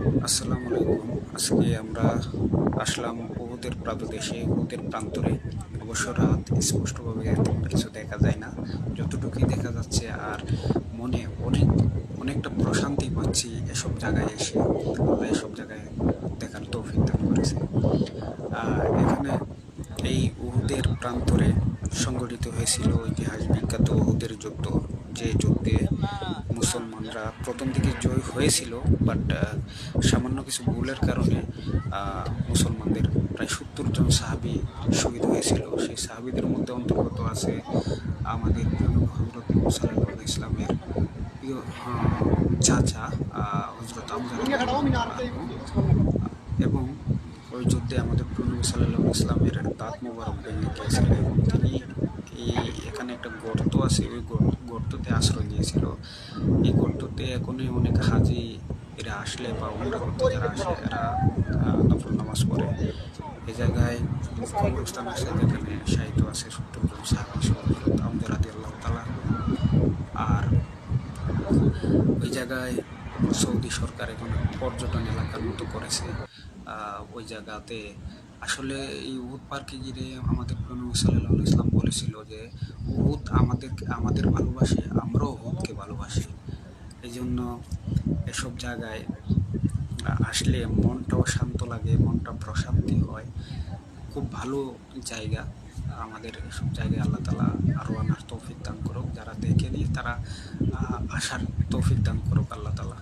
আসসালামু আলাইকুম। আজকে আমরা আসলাম উহুদের পাদদেশে, উহুদের প্রান্তরে। অবশ্য রাত, স্পষ্টভাবে তেমন কিছু দেখা যায় না, যতটুকুই দেখা যাচ্ছে। আর মনে অনেকটা প্রশান্তি পাচ্ছি এসব জায়গায় এসে। আল্লাহ এসব জায়গায় দেখার তৌফিক দান করেছে। এখানে এই উহুদের প্রান্তরে সংগঠিত হয়েছিল ইতিহাস বিখ্যাত উহুদের যুদ্ধ, যে যুদ্ধে মুসলমানরা প্রথম দিকে জয় হয়েছিল, বাট সামান্য কিছু ভুলের কারণে মুসলমানদের প্রায় 70 জন সাহাবী শহীদ হয়েছিল। সেই সাহাবীদের মধ্যে অন্তর্গত আছে আমাদের প্রিয় হযরত মুসা সাল্লাল্লাহু ইসলামের প্রিয় চাচা হযরত হামজা রাদিয়াল্লাহু তাআলা আনহু। এবং ওই যুদ্ধে আমাদের প্রিয় নবী সাল্লাল্লাহু আলাইহি ইসলামের দাঁত মোবারক ভেঙে গিয়েছিল, এবং তিনি এখানে একটা গর্ত আছে, ওই গর্ততে আশ্রয় নিয়েছিল। এই গর্ততে এখনই অনেক হাজি এরা আসলে বা উমরা করতে যারা আসে, এরা নফল নামাজ পড়ে। এই জায়গায় কবরস্থান আছে, যেখানে শায়িত আছে 70 জন সাহাবী হযরত হামজা রাদিয়াল্লাহু তাআলা আনহু। আর ওই জায়গায় সৌদি সরকার এখন পর্যটন এলাকার মতো করেছে। ওই জায়গাতে আসলে এই উহুদ পার্কে গিয়ে আমাদের প্রিয় নবী সাল্লাল্লাহু আলাইহি ওয়াসাল্লাম বলেছিল যে উহুদ আমাদের ভালোবাসে, আমরাও উহুদকে ভালোবাসি। এই জন্য এসব জায়গায় আসলে মনটাও শান্ত লাগে, মনটা প্রশান্তি হয়। খুব ভালো জায়গা। আমাদের এসব জায়গায় আল্লাহ তাআলা আরো আনার তৌফিক দান করুক। যারা দেখেনি তারা আসার তৌফিক দান করুক আল্লাহ তাআলা।